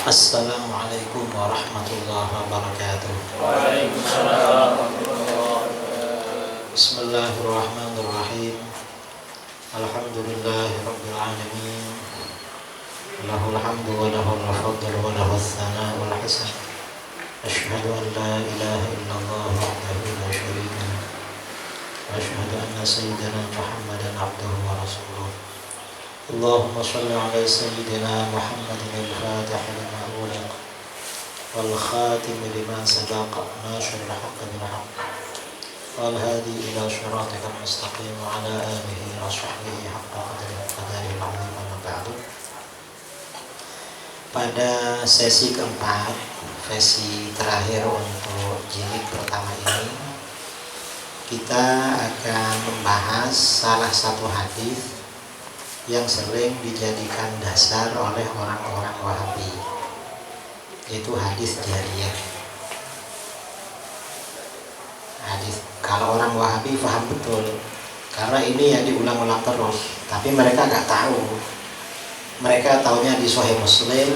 Assalamualaikum warahmatullahi wabarakatuh. Waalaikumsalam warahmatullahi wabarakatuh. Bismillahirrahmanirrahim. Alhamdulillahirabbil alamin. Lahul hamdu wa lahul fadlu wa lahus tsana'u wal hasan. Asyhadu an la ilaha illallah wahdahu la syarika lah. Wa asyhadu anna sayyidana Muhammadan abduhu wa rasuluh. Allahumma shalli ala sayyidina Muhammadin al-fatih lima ughliq wal khatim lima sabaqa nashril haqqi bil haqq wal hadi ila shiratikal mustaqim wa ala alihi wa sahbihi haqqa qadrihi wa qadarihi al-'azim. Amma ba'du. Pada sesi keempat, sesi terakhir untuk jilid pertama ini, kita akan membahas salah satu hadis yang sering dijadikan dasar oleh orang-orang Wahabi, yaitu hadis jariyah. Hadis, kalau orang Wahabi paham betul, karena ini yang diulang-ulang terus, tapi mereka nggak tahu. Mereka taunya di Sahih Muslim,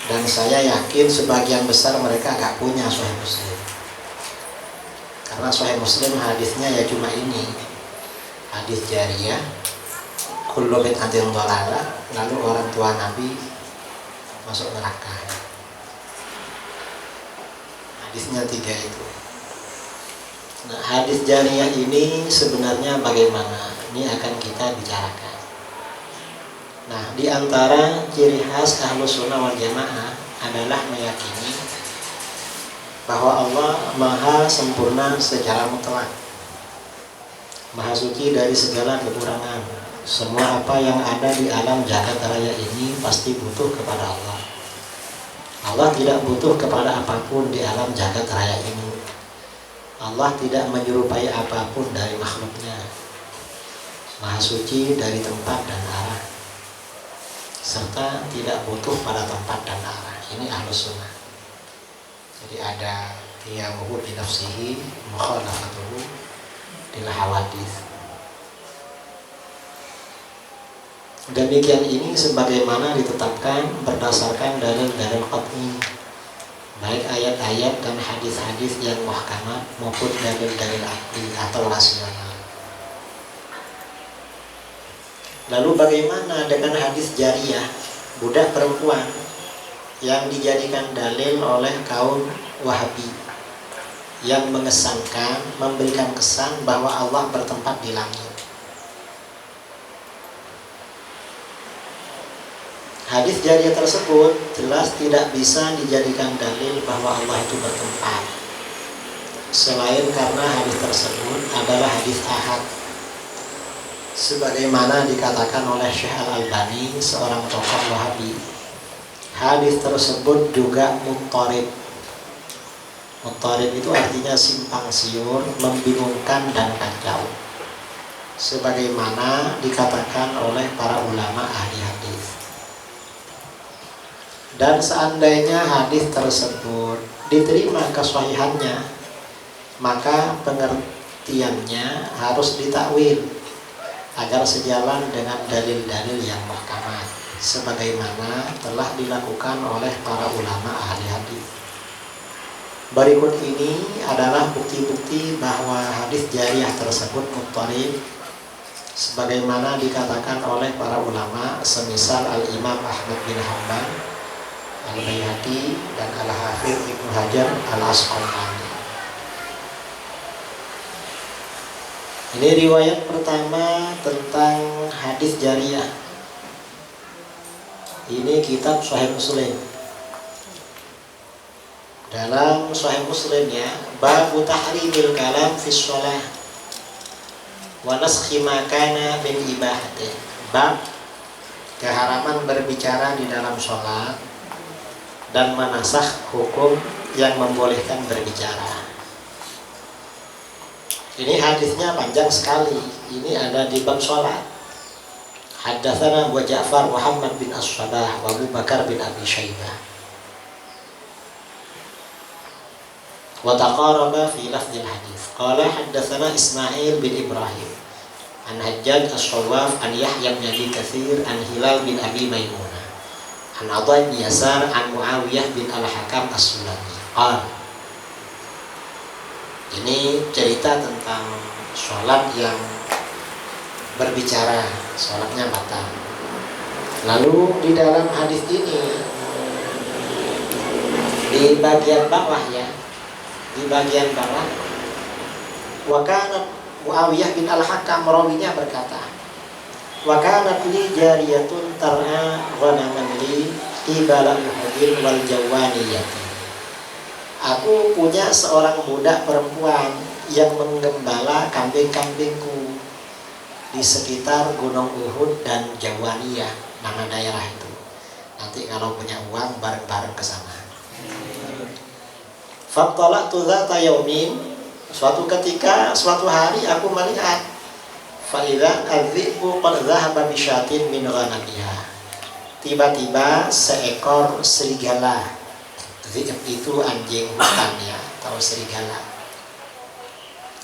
dan saya yakin sebagian besar mereka nggak punya Sahih Muslim, karena Sahih Muslim hadisnya ya cuma ini, hadis jariyah, kullu bid'atin dhalalah, lalu orang tua Nabi masuk neraka. Hadisnya 3 itu. Nah, hadis jariyah ini sebenarnya bagaimana? Ini akan kita bicarakan. Nah, di antara ciri khas Ahlus Sunnah wal Jamaah adalah meyakini bahwa Allah Maha sempurna secara mutlak, Maha suci dari segala kekurangan. Semua apa yang ada di alam jagat raya ini pasti butuh kepada Allah. Allah tidak butuh kepada apapun di alam jagat raya ini. Allah tidak menyerupai apapun dari makhluknya. Maha suci dari tempat dan arah, serta tidak butuh pada tempat dan arah. Ini Ahlus Sunnah. Jadi ada qiyamuhu bi nafsihi mukhalafatuhu lil hawadits. Demikian ini sebagaimana ditetapkan berdasarkan dalil-dalil qat'i, baik ayat-ayat dan hadis-hadis yang muhkamat maupun dalil-dalil aqli atau rasional. Lalu bagaimana dengan hadis jariyah, budak perempuan yang dijadikan dalil oleh kaum Wahabi, yang mengesankan, memberikan kesan bahwa Allah bertempat di langit? Hadis jariyah tersebut jelas tidak bisa dijadikan dalil bahwa Allah itu bertempat, selain karena hadis tersebut adalah hadis ahad, sebagaimana dikatakan oleh Syekh Al-Albani, seorang tokoh Wahabi. Hadis tersebut juga muttarib. Muttarib itu artinya simpang siur, membingungkan dan kacau, sebagaimana dikatakan oleh para ulama ahli hadis. Dan seandainya hadis tersebut diterima kesahihannya, maka pengertiannya harus ditakwil agar sejalan dengan dalil-dalil yang muhkamat, sebagaimana telah dilakukan oleh para ulama ahli hadis. Berikut ini adalah bukti-bukti bahwa hadis jariyah tersebut muttarib, sebagaimana dikatakan oleh para ulama semisal Al-Imam Ahmad bin Hanbal, Al-Baihaqi, dan Al-Hafidz Ibnu Hajar Al-Asqalani. Ini riwayat pertama tentang hadis jariyah. Ini kitab Sahih Muslim. Dalam Sahih Muslim ya, bab tahrimil kalam fi shalah wa naskhi ma kana min ibahati. Bab keharaman berbicara di dalam sholat dan menasakh hukum yang membolehkan berbicara. Ini hadisnya panjang sekali. Ini ada di bab sholat. Haddatsana Abu Ja'far Muhammad bin As-Sabah wa Abu Bakar bin Abi Syaibah. Wa taqaraba fi lafzil hadis. Qala haddatsana Ismail bin Ibrahim an Hajjaj As-Shawwaf an Yahya bin Abi Katsir an Hilal bin Abi Maimunah An Atha bin Yasar an Muawiyah bin Al-Hakam As-Sulami. Ini cerita tentang sholat yang berbicara, sholatnya batal. Lalu di dalam hadis ini di bagian bawah ya, di bagian bawah, wa kana Muawiyah bin Al-Hakam rawinya berkata, wa kanat li jariyatun tar'a ghanaman li qibala Uhudin wal Jawaniyati. Aku punya seorang budak perempuan yang menggembala kambing-kambingku di sekitar Gunung Uhud dan Jawaniyah, nama daerah itu. Nanti kalau punya uang bareng-bareng ke sana. Fattala'tu dzata yaumin, suatu ketika, suatu hari aku melihat Fa'idhan al-dhi'bu qad dhahaba bisyatin min ghanamiha. Tiba-tiba seekor serigala. Dhi'b itu anjing hutan ya, atau serigala.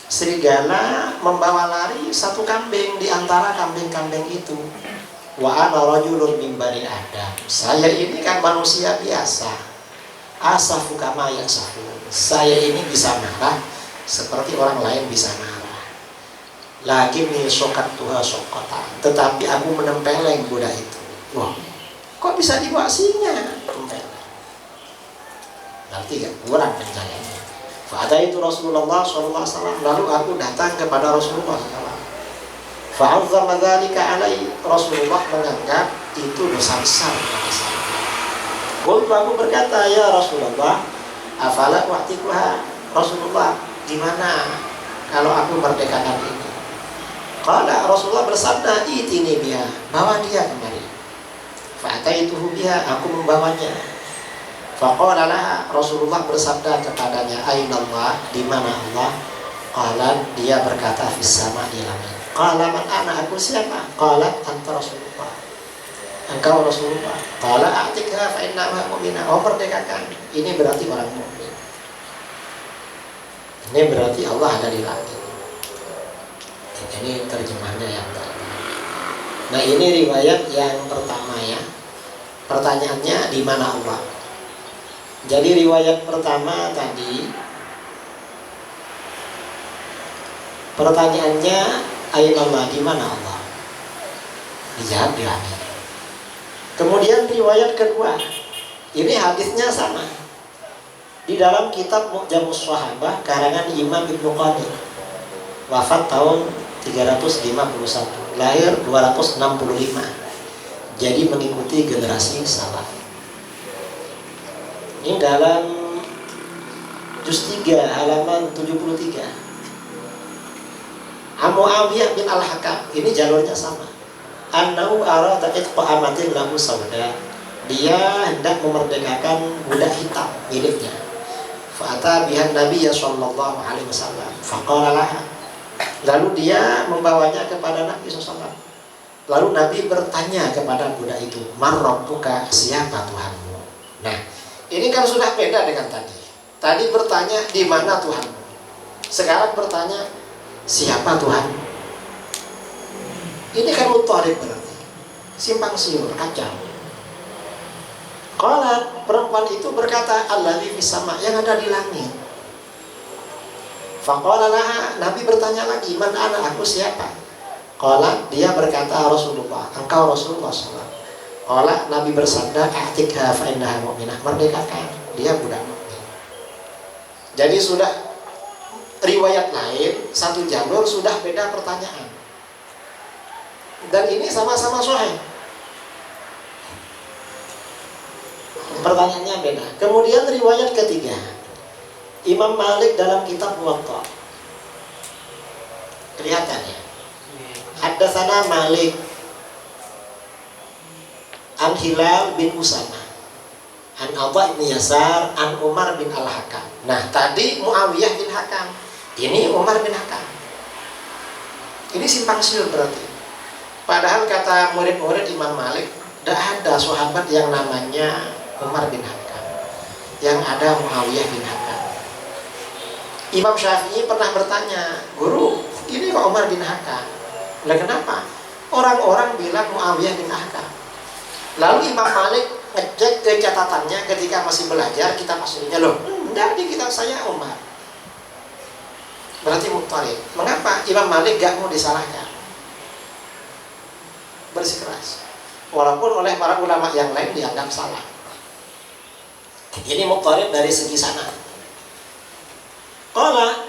Serigala membawa lari satu kambing di antara kambing-kambing itu. Wa ana rajulun min bani Adam. Saya ini kan manusia biasa. Asafu kama yasafu. Saya ini bisa marah seperti orang lain bisa marah. Lakinni sokatuha sokota, tetapi aku menempeleng budak itu. Wah, kok bisa dibawa singa? Tempeleng. Berarti gak kurang pencahayanya. Fa'ataitu Rasulullah SAW. Lalu aku datang kepada Rasulullah SAW. Fa'azzama dzalika alai. Rasulullah menganggap itu dosa besar bagi saya. Qultu, aku berkata, ya Rasulullah, afala wa'tikuha. Rasulullah, gimana kalau aku merdekakan ini? Qala, Rasulullah bersabda, itini biha, bawa dia kemari. Fa'ataituhu biha, aku membawanya. Faqala laha, Rasulullah bersabda kepadanya, aina Allah, di mana Allah? Qala, dia berkata, fis sama, di langit. Qala, man ana, aku siapa? Qala, anta Rasulullah, engkau Rasulullah. Qala, a'tikha fa innaha mu'minah, oh merdekakan, ini berarti orang mukmin. Ini berarti Allah ada di langit. Ini terjemahnya yang tadi. Nah, ini riwayat yang pertama ya. Pertanyaannya, di mana Allah? Jadi riwayat pertama tadi, pertanyaannya, aina Allah, di mana Allah? Dijawab di langit. Kemudian riwayat kedua, ini hadisnya sama. Di dalam kitab Mu'jamus Shahabah karangan Imam Ibnu Qadir, wafat tahun 351, lahir 265. Jadi mengikuti generasi salaf. Ini dalam juz 3 halaman 73. Muawiyah bin Al-Hakam, ini jalurnya sama. Annahu arada itqa amatin lahu sauda. Dia hendak memerdekakan budak hitam miliknya. Fa'ata bihan Nabi sallallahu alaihi wasallam. Faqala laha. Lalu dia membawanya kepada Nabi SAW. Lalu Nabi bertanya kepada budak itu, man rabbuka, siapa Tuhanmu? Nah, ini kan sudah beda dengan tadi. Tadi bertanya, di mana Tuhanmu? Sekarang bertanya, siapa Tuhanmu? Ini kan mutharib berarti, simpang siur, kacau. Qala, perempuan itu berkata, alladzi fis sama', yang ada di langit. Faqala laha, Nabi bertanya lagi, man ana, aku siapa? Qala, dia berkata, Rasulullah, engkau Rasulullah SAW. Qala, Nabi bersabda, a'tikha fa innaha mu'minah, merdekakan, dia budak mukmin. Jadi sudah riwayat lain, satu jalur sudah beda pertanyaan. Dan ini sama-sama sahih. Pertanyaannya beda. Kemudian riwayat ketiga, Imam Malik dalam kitab Muwatta. Kelihatan ya. Haddatsana Malik an Hilal bin Usama an Atha bin Yasar an Umar bin Al-Hakam. Nah, tadi Muawiyah bin Hakam, ini Umar bin Hakam. Ini simpang siur berarti. Padahal kata murid-murid Imam Malik, tidak ada sahabat yang namanya Umar bin Hakam. Yang ada Muawiyah bin Hakam. Imam Syafi'i pernah bertanya, guru, ini kok Umar bin Hakam? Lah kenapa? Orang-orang bilang Muawiyah bin Hakam. Lalu Imam Malik ngecek ke catatannya ketika masih belajar kitab aslinya, loh, enggak, di kitab saya Umar. Berarti mudharib. Mengapa Imam Malik gak mau disalahkan? Bersikeras. Walaupun oleh para ulama yang lain dianggap salah. Ini mudharib dari segi sana. Qala,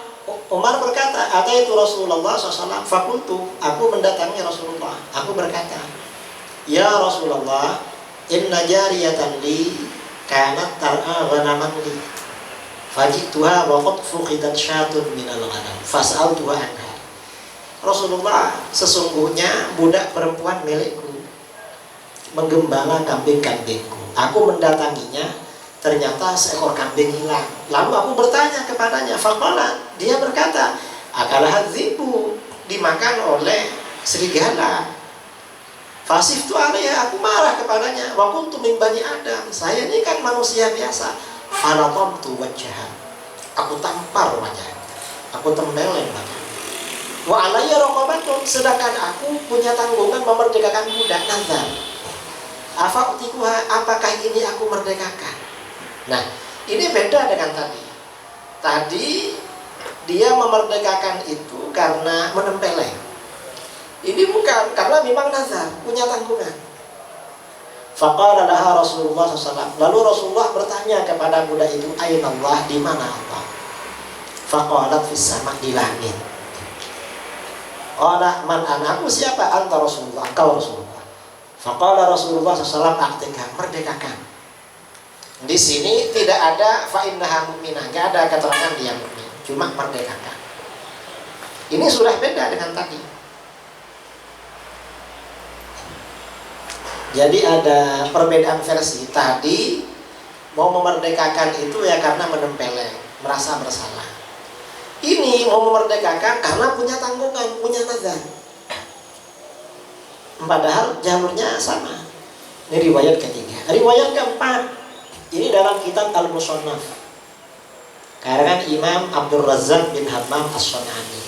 Umar berkata, ataitu Rasulullah SAW, fakultu, aku mendatangi Rasulullah. Aku berkata, ya Rasulullah, inna jariyatan li kanat tar'a ghanaman li fajituha wa qad fuqidat syatun minal ghanam fas'altuha anha. Rasulullah, sesungguhnya budak perempuan milikku menggembala kambing-kambingku. Aku mendatanginya, ternyata seekor kambing hilang. Lalu aku bertanya kepadanya, faqala, dia berkata, akalaha dzibu, dimakan oleh serigala. Fasiftu alaiha, aku marah kepadanya. Wa kuntu min bani Adam, saya ini kan manusia biasa. Falatamtu wajhaha, aku tampar wajah, aku tempeleng wajah. Wa alayya raqabatun, sedangkan aku punya tanggungan memerdekakan budak. Nazar, afa'tikuha, apakah ini aku merdekakan? Nah, ini beda dengan tadi. Tadi dia memerdekakan itu karena menempeleng. Ini bukan, karena memang nazar, punya tanggungan. Faqala laha Rasulullah SAW. Lalu Rasulullah bertanya kepada budak itu, aina Allah, di mana Allah? Faqalat fis sama, di langit. Qala man ana, aku siapa? Anta Rasulullah, engkau Rasulullah. Faqala Rasulullah SAW, aktika, merdekakan. Di sini tidak ada fa'innaha mu'minah, enggak ada keterangan dia mukmin, cuma merdekakan. Ini sudah beda dengan tadi. Jadi ada perbedaan versi. Tadi mau memerdekakan itu ya karena menempeleng, merasa bersalah. Ini mau memerdekakan karena punya tanggungan, punya nazar. Padahal jalurnya sama. Ini riwayat ketiga. Riwayat keempat, ini dalam kitab Al-Musannaf karangan Imam Abdul Razzaq bin Hammam As-San'ani.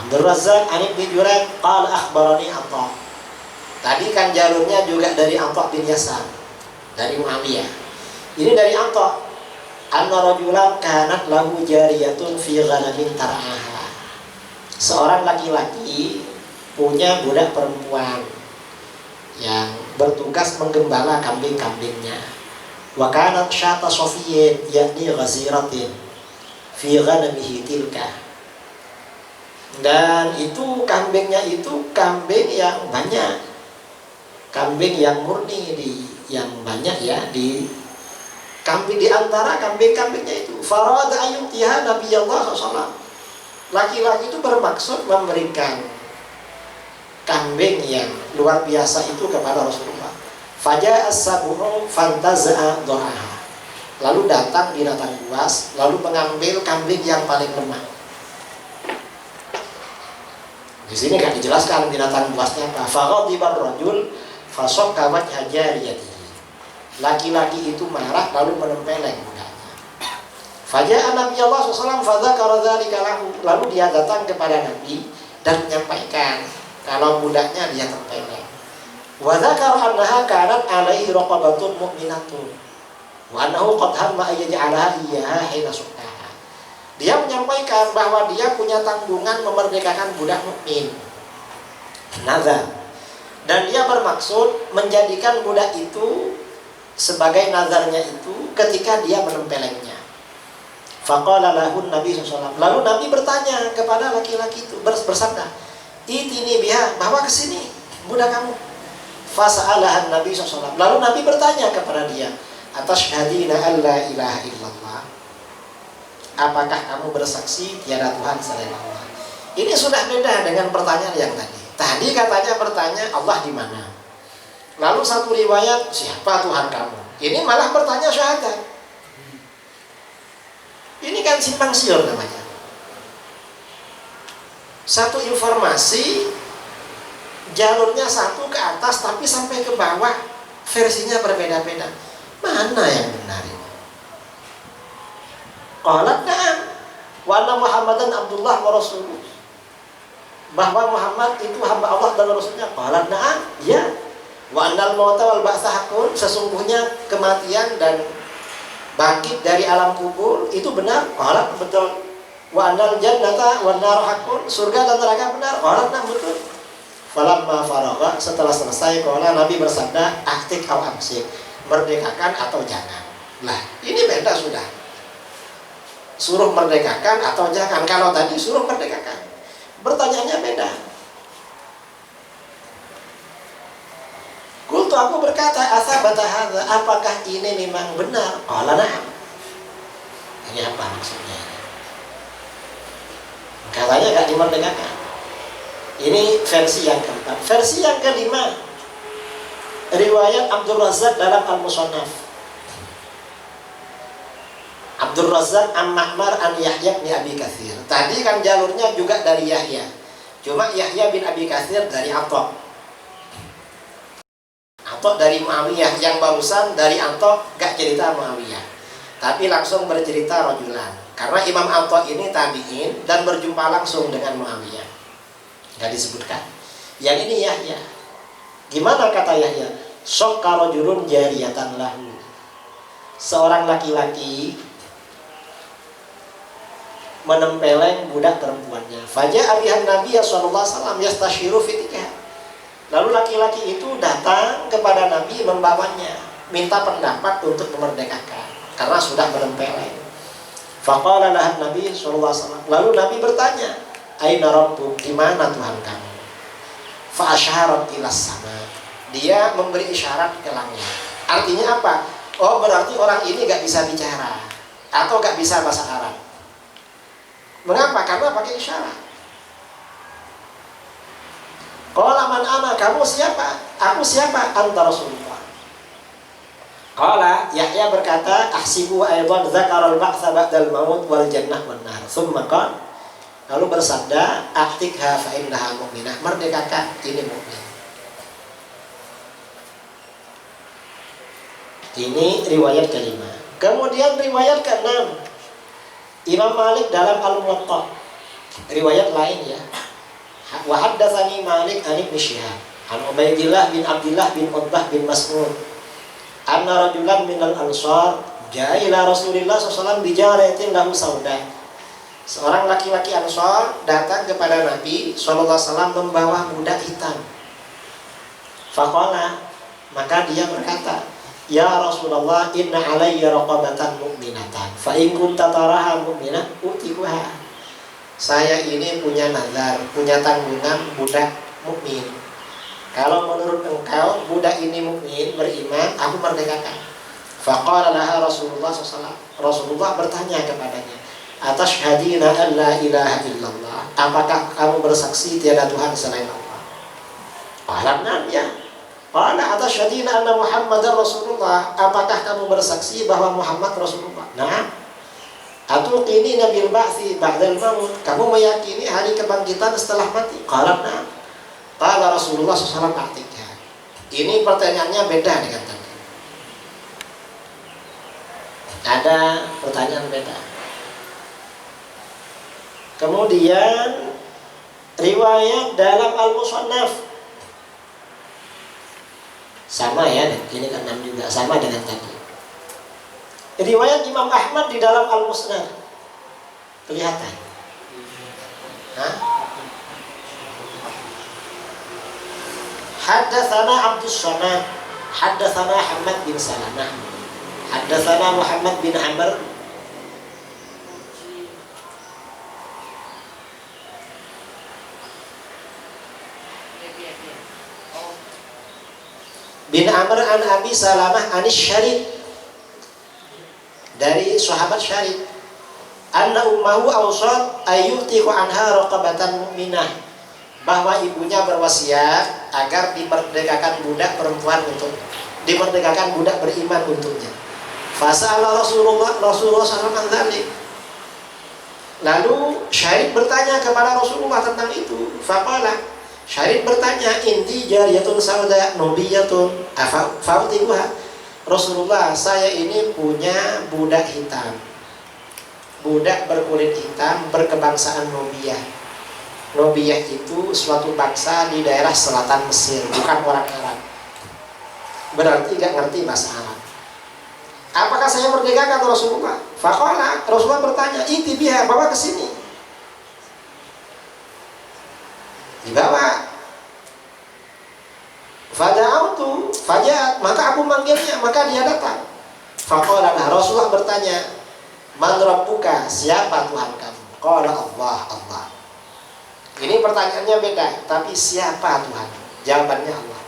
Abdul Razzaq an Ibnu Jurayj qala akhbarani Atha. Tadi kan jalurnya juga dari Atha bin Yasar, dari Muawiyah. Ini dari Atha. Anna rajulan kanat lahu jariyatun fi ghanamin tar'aha. Seorang laki-laki punya budak perempuan yang bertugas menggembala kambing-kambingnya. Wa kanat syata sofiyyin, yakni ghaziratin fi ghanamihi tilka. Dan itu kambingnya itu kambing yang banyak, kambing yang murni, yang banyak ya, di kambing, di antara kambing-kambingnya itu. Farada ayyutiha Nabiyullah SAW. Laki-laki itu bermaksud memberikan kambing yang luar biasa itu kepada Rasulullah. Faja'a as-sabu'u fantaza'a dharaha. Lalu datang binatang buas, lalu mengambil kambing yang paling lemah. Di sini kan dijelaskan binatang buasnya apa. Faghadibar rajul fasaqqa wajha jariyatihi. Laki-laki itu marah lalu menempeleng budaknya. Faja'a Nabiyullah SAW fadzakara dzalika lahu. Lalu dia datang kepada Nabi dan menyampaikan kalau budaknya dia tempeleng. Wa dzakara annaha kanat alaihi raqabatun mu'minatun wa annahu qad hamma ayyaj'alaha iyyaha hina suqaha. Dia menyampaikan bahwa dia punya tanggungan memerdekakan budak mukmin. Nazar. Dan dia bermaksud menjadikan budak itu sebagai nazarnya itu ketika dia menempelengnya. Faqala lahu Nabi SAW. Lalu Nabi bertanya kepada laki-laki itu, bersabda, itini biha, bawa ke sini budak kamu. Fasa'alahan Nabi SAW. Lalu Nabi bertanya kepada dia, atasyhadina alla ilaha illallah, apakah kamu bersaksi tiada Tuhan selain Allah? Ini sudah beda dengan pertanyaan yang tadi. Tadi katanya bertanya Allah di mana. Lalu satu riwayat, siapa Tuhan kamu? Ini malah bertanya syahadat. Ini kan simpang siur namanya. Satu informasi jalurnya satu ke atas, tapi sampai ke bawah versinya berbeda-beda. Mana yang benar ini? Qalat na'am wa anna Muhammadan Abdullah wa Rasuluh. Bahwa Muhammad itu hamba Allah dan Rasulnya. Qalat na'am, ya. Wa annal mauta wal ba'tsa haqqun, sesungguhnya kematian dan bangkit dari alam kubur itu benar. Qala, betul. Wa annal jannata wan nar haqqun, surga dan neraka benar. Qala, nah betul. Falamma faragha, setelah selesai, qala, Nabi bersabda, aktik aw amsik, merdekakan atau jangan. Lah, ini beda sudah. Suruh merdekakan atau jangan. Kalau tadi suruh merdekakan, bertanyaannya beda. Kultu, aku berkata, asabata hadza, apakah ini memang benar? Qala na'am. Ini apa maksudnya? Katanya gak dimerdekakan. Ini versi yang keempat. Versi yang kelima, riwayat Abdul Razzaq dalam Al-Musannaf. Abdul Razzaq An-Ma'mar an Yahya bin Abi Katsir. Tadi kan jalurnya juga dari Yahya. Cuma Yahya bin Abi Katsir dari Atha. Atha dari Muawiyah. Yang barusan dari Atha gak cerita Muawiyah, tapi langsung bercerita rajulan. Karena Imam Atha ini tabi'in dan berjumpa langsung dengan Muawiyah. Gak disebutkan. Yang ini Yahya. Gimana kata Yahya? Syaqqa rajulun jariyatan lahu. Seorang laki-laki menempeleng budak perempuannya. Faja'a bihan Nabi sallallahu alaihi wasallam yastashiru fi nikah. Lalu laki-laki itu datang kepada Nabi membawanya, minta pendapat untuk memerdekakan karena sudah menempeleng. Faqala lahan Nabi sallallahu alaihi wasallam. Lalu Nabi bertanya, aina rabbuk, di mana Tuhan kamu? Fa asyarat ila sama. Dia memberi isyarat ke langit. Artinya apa? Oh, berarti orang ini gak bisa bicara atau gak bisa bahasa Arab. Mengapa? Karena pakai isyarat. Qala man ana, kamu siapa? Aku siapa? Anta Rasulullah. Qala, Yahya berkata, ahsibu aidan dzakara al-ba'tsa ba'dal maut wal jannah wan nar. Tsumma qala, lalu bersabda, aktikha fa innaha mu'minah, merdekakan, ini mukmin. Ini riwayat kelima. Kemudian riwayat keenam, Imam Malik dalam Al-Muwatta. Riwayat lain ya. Wa haddatsani Malik an Ibnu Syihab an Ubaidillah bin Abdullah bin Utbah bin Mas'ud anna rajulan minal ansar jaa ila Rasulillah sallallahu alaihi wasallam bi jariyatin lahu sauda. Seorang laki-laki Ansar datang kepada Nabi sallallahu alaihi wasallam membawa budak hitam. Faqala, maka dia berkata, ya Rasulullah, inna alayya raqabatan mu'minatan fa in kunta taraha mu'minah utiquha. Saya ini punya nazar, punya tanggungan budak mukmin. Kalau menurut engkau budak ini mukmin, beriman, aku merdekakan. Faqala laha Rasulullah SAW. Rasulullah bertanya kepadanya, atashhadina an la ilaha illallah, apakah kamu bersaksi tiada Tuhan selain Allah? Qala na'am ya. Qala atashhadina anna Muhammadar Rasulullah, apakah kamu bersaksi bahwa Muhammad Rasulullah? Nah, atuqini nabil ba'tsi ba'dal maut, kamu meyakini hari kebangkitan setelah mati? Qala na'am. Qala Rasulullah sallallahu alaihi wasallam, ini pertanyaannya beda dengan tadi. Ada pertanyaan beda. Kemudian riwayat dalam Al-Musannaf sama ya, ini kan 6 juga, sama dengan tadi. Riwayat Imam Ahmad di dalam Al-Musnad. Kelihatan? Hah? Haddatsana Abdus Samad, haddatsana Ahmad bin Salamah, haddatsana Muhammad bin Amr bin Amr an Abi Salamah anis Syarid, dari sahabat Syarid, anna ummahu awsat ayyutiqu anha raqabatan mu'minah, bahwa ibunya berwasiat agar dimerdekakan budak perempuan untuk dimerdekakan budak beriman untuknya. Fasa'ala Rasulullah sallallahu alaihi wasallam. Lalu Syarid bertanya kepada Rasulullah tentang itu. Faqala, Syarid bertanya, inti jariyatun sauda nubiyatun afautiha. Rasulullah, saya ini punya budak hitam, budak berkulit hitam berkebangsaan Nubiyah. Nubiyah itu suatu bangsa di daerah selatan Mesir, bukan orang Arab. berarti gak ngerti bahasa Arab. Apakah saya merdekakan Rasulullah? Faqala, Rasulullah bertanya, iti biha, bawa ke sini. Dibawa. Fada'autu fajat, maka aku manggilnya, maka dia datang. Faqala, Rasulullah bertanya, man rabbuka, siapa Tuhan kamu? Qala Allah, Allah. Ini pertanyaannya beda, tapi siapa Tuhan? Jawabannya Allah.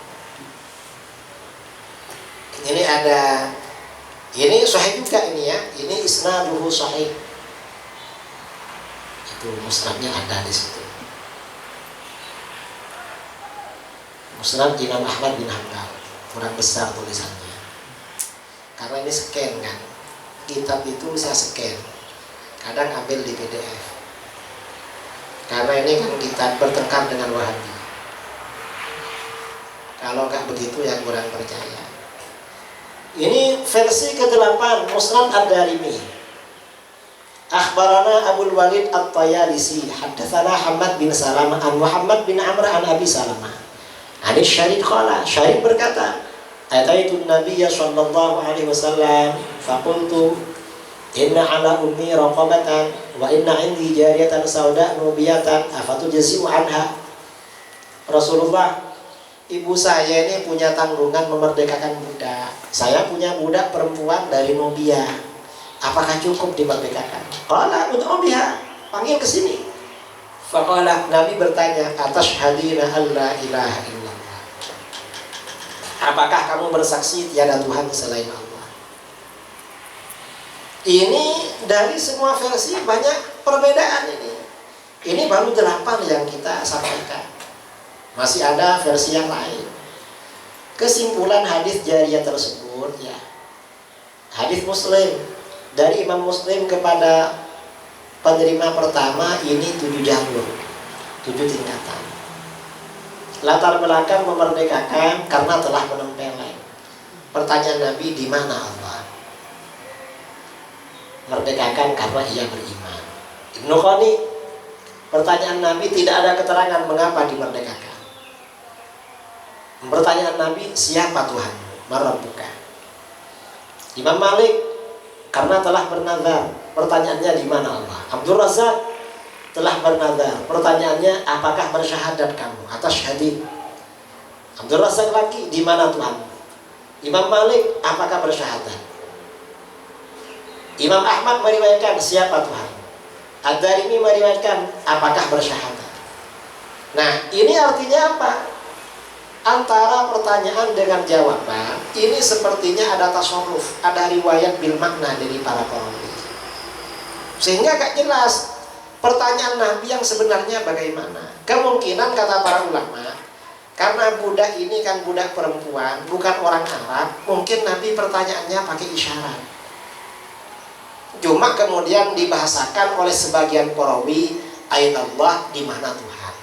Ini sahih juga ini ya. Ini isnaduhu sahih. Itu musnadnya ada di situ. Musnad Imam Ahmad bin Hanbal, kurang besar tulisannya. Karena ini scan kan. Kitab itu saya scan. Kadang ambil di PDF. Karena ini kan kitab bertengkar dengan Wahabi. Kalau nggak begitu ya kurang percaya. Ini versi ke-8 Musnad Ad-Darimi. Akhbarana Abul Walid At-Tayalisi, haddatsana Hamad bin Salamah an Muhammad bin Amr an Abi Salamah. Hadis Syarid qala, Syarid berkata, ataitu Nabiyya sallallahu alaihi wasallam faqultu inna ala ummi raqabatan wa inna indi jariyatan sauda nubiyatan afatujzi'u anha. Rasulullah, ibu saya ini punya tanggungan memerdekakan budak. Saya punya budak perempuan dari Nubia. Apakah cukup dimerdekakan? Qala ud'u biha, panggil ke sini. Faqala, Nabi bertanya, atashhadina alla ilaha illallah. Apakah kamu bersaksi tiada Tuhan selain Allah? Ini dari semua versi banyak perbedaan ini. Ini baru 8 yang kita sampaikan. Masih ada versi yang lain. Kesimpulan hadis jariyah tersebut ya, hadis Muslim dari Imam Muslim kepada penerima pertama ini 7 jalur, 7 tingkatan. Latar belakang memerdekakan karena telah menempeleng. Pertanyaan Nabi, di mana Allah? Merdekakan karena ia beriman. Ibnu Qani, pertanyaan Nabi tidak ada keterangan mengapa dimerdekakan. Pertanyaan Nabi, siapa Tuhan? Marabbuka. Imam Malik, karena telah bernazar. Pertanyaannya, di mana Allah? Abdul Razak telah bernazar. Pertanyaannya, apakah bersyahadat kamu? Atashhadin. Abdul Razak lagi, di mana Tuhan? Imam Malik, apakah bersyahadat? Imam Ahmad meriwayatkan, siapa Tuhan? Ad-Darimi meriwayatkan, apakah bersyahadat? Nah, ini artinya apa? Antara pertanyaan dengan jawaban ini sepertinya ada tasarruf, ada riwayat bil makna dari para perawi, sehingga gak jelas pertanyaan Nabi yang sebenarnya bagaimana. Kemungkinan kata para ulama, karena budak ini kan budak perempuan, bukan orang Arab, mungkin Nabi pertanyaannya pakai isyarat. Cuma kemudian dibahasakan oleh sebagian perawi, ayat Allah, di mana Tuhan.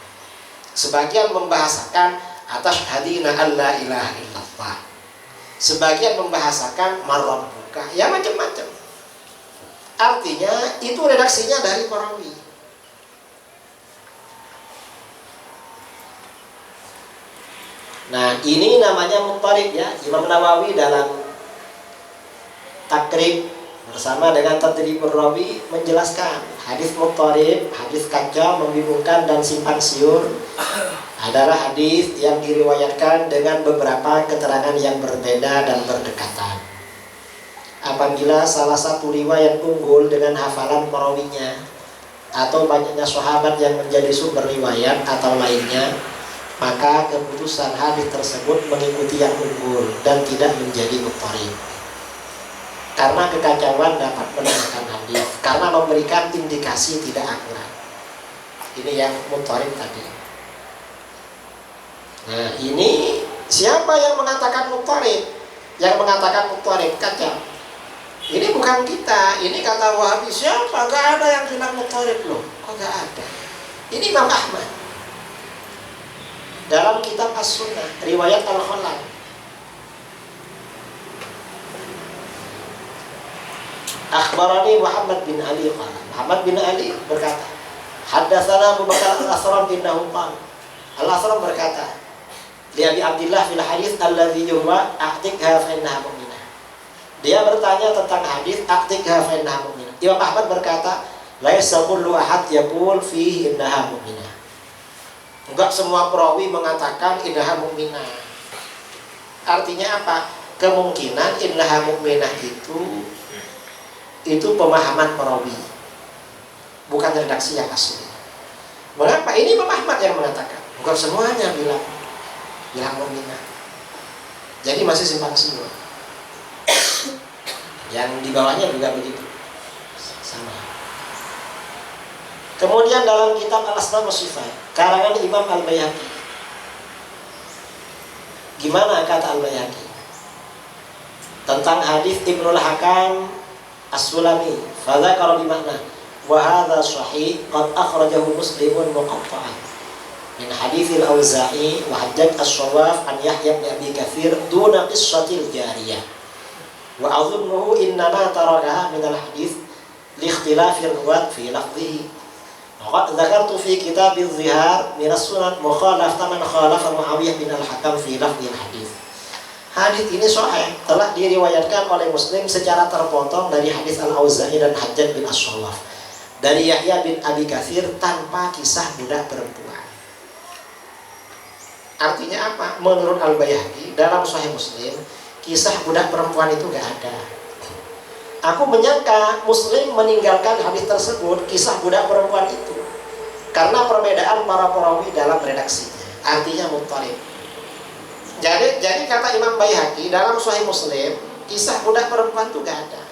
Sebagian membahasakan atashhadina alla ilaha illallah. Sebagian membahasakan marabbuka, ya macam-macam. Artinya itu redaksinya dari perawi. Nah, ini namanya muttarib ya. Imam Nawawi dalam takrib bersama dengan tadribur rawi menjelaskan hadis muttarib, hadis kacau, membingungkan dan simpang siur adalah hadis yang diriwayatkan dengan beberapa keterangan yang berbeda dan berdekatan. Apabila salah satu riwayat unggul dengan hafalan perawinya atau banyaknya sahabat yang menjadi sumber riwayat atau lainnya, maka keputusan hadis tersebut mengikuti yang unggul dan tidak menjadi muttarib. Karena kekacauan dapat melemahkan hadis, karena memberikan indikasi tidak akurat. Ini yang muttarib tadi. Nah, ini siapa yang mengatakan muttarib? Yang mengatakan muttarib kacau. Ini bukan kita, ini kata Wahabi. Siapa? Gak ada yang bilang muttarib loh. Kok gak ada? Ini Imam Ahmad dalam kitab As-Sunnah, riwayat Al-Khalal. Akhbarani Muhammad bin Ali qala. Muhammad bin Ali berkata, haddatsana Abu Bakar Al-Asram innahu qala. Al-Asram berkata, Li Abi Abdillah fil hadits alladzi yurwa a'tiqha fa innaha mu'minah. Dia bertanya tentang hadis a'tiqha fa innaha mu'minah. Imam Ahmad berkata, laisa kullu ahad yaqul fihi innaha mu'minah. Enggak semua perawi mengatakan innaha mu'minah. Artinya apa? Kemungkinan innaha mu'minah itu pemahaman perawi, bukan redaksi yang asli. Mengapa? Ini Imam Ahmad yang mengatakan. Bukan semuanya bilang mu'minah. Jadi masih simpang siur. Yang di bawahnya juga begitu. Sama. Kemudian dalam kitab Al-Asma' wa Sifat karangan Imam Al-Baihaqi, gimana kata Al-Baihaqi tentang hadis Ibnul Hakam As-Sulami, fadzakara bimakna wa hadza sahih qad akhrajahu Muslimun muqatta'an min hadits Al-Auza'i wa Hajjaj As-Shawaf an Yahya bin Abi Katsir duna qissatil jariyah wa adhunnuhu innama tarakaha min al-hadits li ikhtilafi riwayat fi lafdhihi. Waqad dzakartu fi kitab az-Zihar min as-sunan mukhalafatan man khalafa Muawiyah bin al-Hakam fi lafdhil hadits. Hadis ini sahih, telah diriwayatkan oleh Muslim secara terpotong dari hadis Al-Auza'i dan Hajjaj bin As-Shawaf dari Yahya bin Abi Katsir tanpa kisah budak perempuan. Artinya apa? Menurut Al-Baihaqi dalam Sahih Muslim kisah budak perempuan itu gak ada. Aku menyangka Muslim meninggalkan hadis tersebut, kisah budak perempuan itu, karena perbedaan para perawi dalam redaksinya. Artinya muttarib. Jadi kata Imam Baihaqi dalam Sahih Muslim kisah budak perempuan itu gak ada.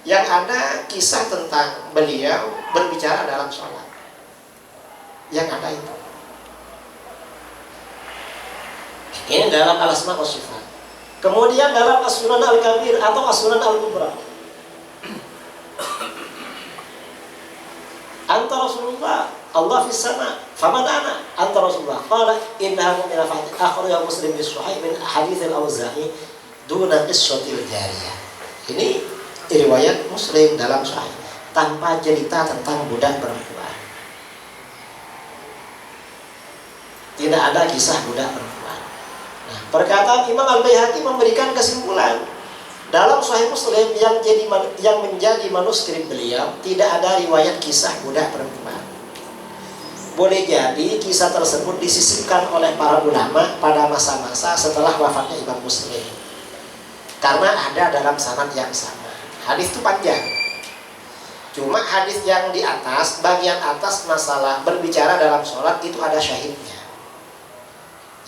Yang ada kisah tentang beliau berbicara dalam sholat. Yang ada itu. Ini dalam Al-Asma' wa Sifat. Kemudian dalam As-Sunan Al-Kabir atau As-Sunan Al-Kubra, anta Rasulullah Allah fis sama faman ana anta Rasulullah qala innaha mu'minah akhrajahu Muslim bis sahih min hadits Al-Auza'i duna qissatil jariyah. Ini riwayat Muslim dalam sahih tanpa cerita tentang budak perempuan. Tidak ada kisah budak perempuan. Nah, perkataan Imam Al-Baihaqi memberikan kesimpulan dalam Sahih Muslim yang menjadi manuskrip beliau tidak ada riwayat kisah budak perempuan. Boleh jadi kisah tersebut disisipkan oleh para ulama pada masa-masa setelah wafatnya Imam Muslim, karena ada dalam sanad yang sama. Hadis itu panjang. Cuma hadis yang di atas, bagian atas masalah berbicara dalam sholat itu ada syahidnya.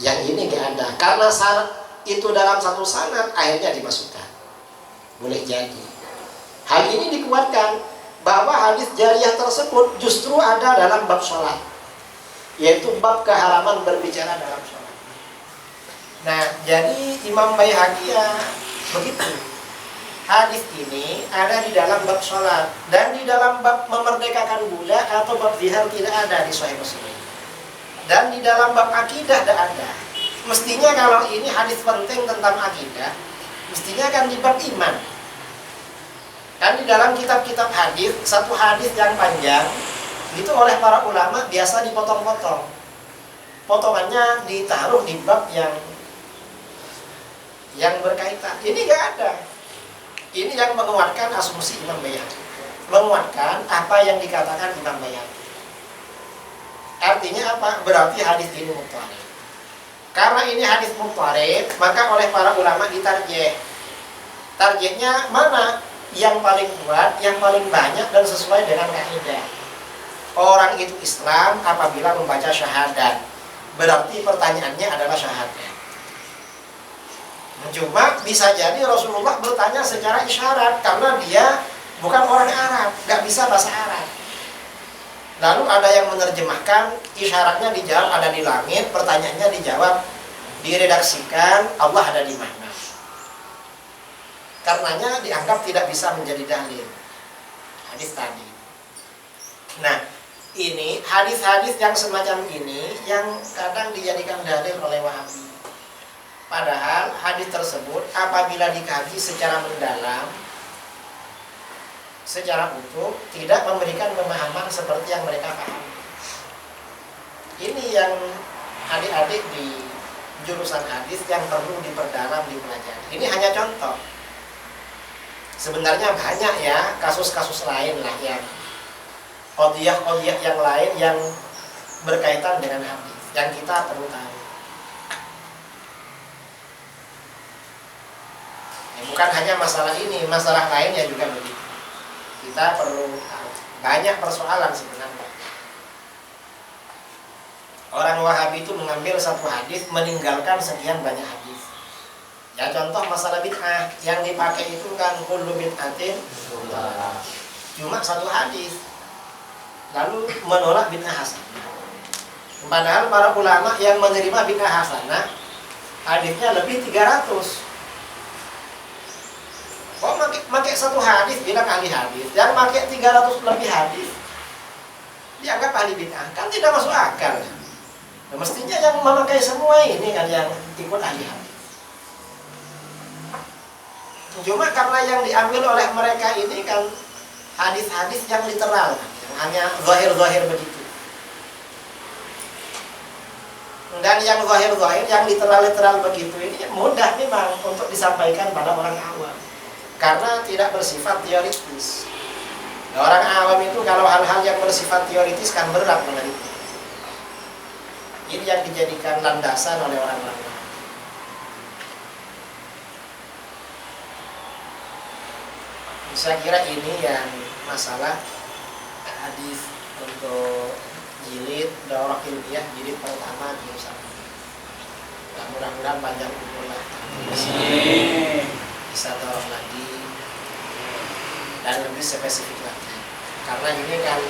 Yang ini gak ada, karena sanad itu dalam satu sanad akhirnya dimasukkan. Boleh jadi hal ini dikuatkan bahwa hadis jariyah tersebut justru ada dalam bab sholat, yaitu bab keharaman berbicara dalam sholat. Nah, jadi Imam Baihaqi begitu. Hadis ini ada di dalam bab sholat, dan di dalam bab memerdekakan budak atau bab zihar tidak ada di Sahih Muslim, dan di dalam bab akidah tidak ada. Mestinya kalau ini hadis penting tentang akidah, mestinya kan di bab iman. Kan di dalam kitab-kitab hadis, satu hadis yang panjang itu oleh para ulama biasa dipotong-potong. Potongannya ditaruh di bab yang berkaitan. Ini gak ada. Ini yang menguatkan asumsi Imam Baihaqi, menguatkan apa yang dikatakan Imam Baihaqi. Artinya apa? Berarti hadis ini muttarib. Karena ini hadis muttarib, maka oleh para ulama ditarjih. Tarjihnya mana? Yang paling kuat, yang paling banyak dan sesuai dengan kaidah. Orang itu Islam apabila membaca syahadat. Berarti pertanyaannya adalah syahadat. Cuma bisa jadi Rasulullah bertanya secara isyarat karena dia bukan orang Arab, gak bisa bahasa Arab. Lalu ada yang menerjemahkan, isyaratnya dijawab ada di langit, pertanyaannya dijawab, diredaksikan Allah ada di mana. Karenanya dianggap tidak bisa menjadi dalil hadis tadi. Nah, ini hadis-hadis yang semacam ini yang kadang dijadikan dalil oleh Wahabi. Padahal hadis tersebut apabila dikaji secara mendalam, secara utuh, tidak memberikan pemahaman seperti yang mereka pahami. Ini yang adik-adik jurusan hadis yang perlu diperdalam, dipelajari. Ini hanya contoh. Sebenarnya banyak ya kasus-kasus lain lah yang qadiyah-qadiyah yang lain yang berkaitan dengan hadis yang kita perlu tahu. Ya, bukan hanya masalah ini, masalah lainnya juga begitu. Kita perlu tahu. Banyak persoalan sebenarnya. Orang Wahabi itu mengambil satu hadis, meninggalkan sekian banyak hadis. Ya contoh masalah bid'ah, yang dipakai itu kan kullu bid'atin cuma satu hadis. Lalu menolak bid'ah hasanah. Padahal para ulama yang menerima bid'ah hasanah hadisnya lebih 300. Kok pakai satu hadis bilang ahli hadis, yang pakai 300 lebih hadis dianggap ahli bid'ah, kan tidak masuk akal. Nah, mestinya yang memakai semua ini kan yang ikut ahli hadis. Cuma karena yang diambil oleh mereka ini kan hadis-hadis yang literal, yang hanya zahir-zahir begitu. Dan yang zahir-zahir, yang literal-literal begitu ini mudah memang untuk disampaikan pada orang awam. Karena tidak bersifat teoritis. Nah, orang awam itu kalau hal-hal yang bersifat teoritis kan berat mengerti. Ini yang dijadikan landasan oleh orang-orang. Saya kira ini yang masalah hadis untuk jilid daurah ilmiah jilid pertama jurusan. Nah, mudah-mudahan panjang umur lah. Bisa daurah lagi dan lebih spesifik lagi. Karena ini kan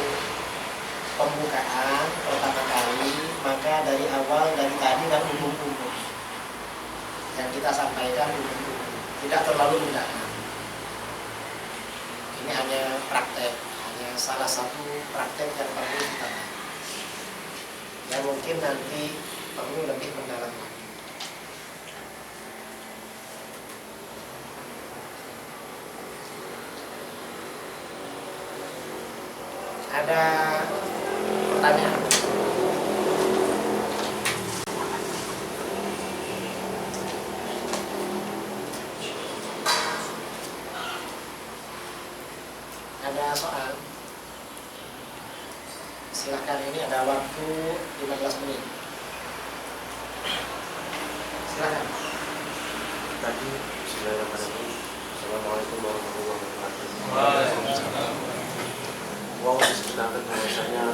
pembukaan pertama kali, maka dari awal dari tadi kan umum-umum yang kita sampaikan umum-umum, tidak terlalu mendalam. Ini hanya praktek, hanya salah satu praktek yang perlu kita tahu. Ya mungkin nanti perlu lebih mendalam lagi. Ada pertanyaan? Ada soal? Silakan, ini ada waktu 15 menit. Silakan. Tadi bismillahirrahmanirrahim. Assalamualaikum warahmatullahi wabarakatuh. Waalaikumsalam. Wow, disebutkan bahwasanya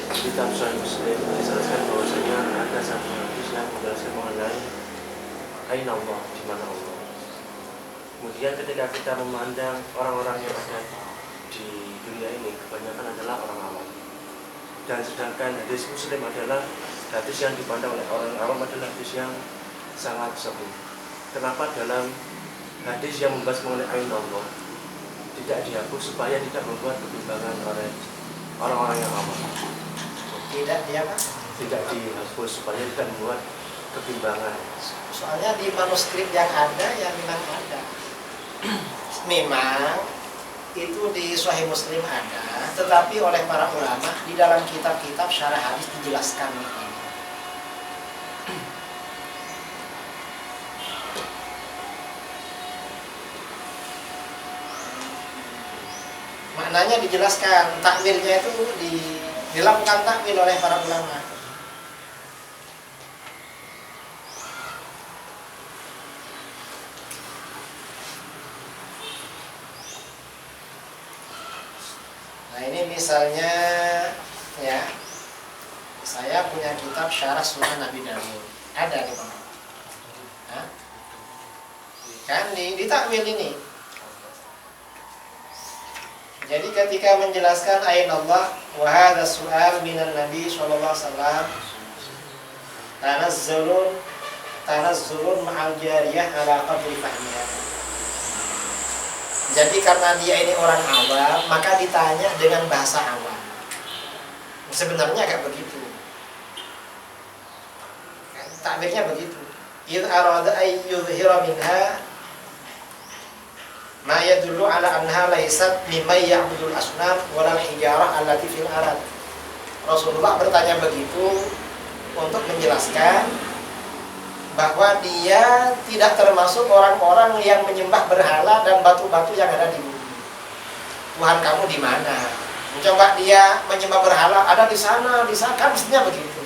kitab Sahih Muslim dijelaskan bahwasanya ada satu hadis yang menjelaskan mengenai aina Allah, di mana Allah. Kemudian ketika kita memandang orang-orang yang ada di dunia ini, kebanyakan adalah orang awam. Dan sedangkan hadis Muslim adalah hadis yang dipandang oleh orang awam adalah hadis yang sangat sahih. Kenapa dalam hadis yang membahas mengenai aina Allah tidak dihapus supaya tidak membuat kebimbangan oleh orang-orang yang awam? Tidak dia apa? Tidak dihapus supaya tidak membuat kebimbangan. Soalnya di manuskrip yang ada ya memang ada. Memang itu di Sahih Muslim ada, tetapi oleh para ulama di dalam kitab-kitab syarah hadis dijelaskan. Maknanya dijelaskan, takwilnya itu dilakukan takwil oleh para ulama. Nah ini misalnya ya, saya punya kitab syarah Sunan Nabi Dawud, ada di mana? Hah? Kan di takwil ini. Jadi ketika menjelaskan ayat Allah, wa hadza su'al minan Nabi sallallahu alaihi wasallam, tanazzulun ma'al jariyah ala qadri fahmiha. Jadi karena dia ini orang awam, maka ditanya dengan bahasa awam. Sebenarnya agak begitu. Takbirnya begitu. Idh arada ay yudhira minha ma yadullu ala anha laysat mimma ya'budul asnam wala hijarah allati fil arad. Rasulullah bertanya begitu untuk menjelaskan bahwa dia tidak termasuk orang-orang yang menyembah berhala dan batu-batu yang ada di bumi. Tuhan kamu di mana? Mencoba dia menyembah berhala, ada di sana, kan mestinya begitu.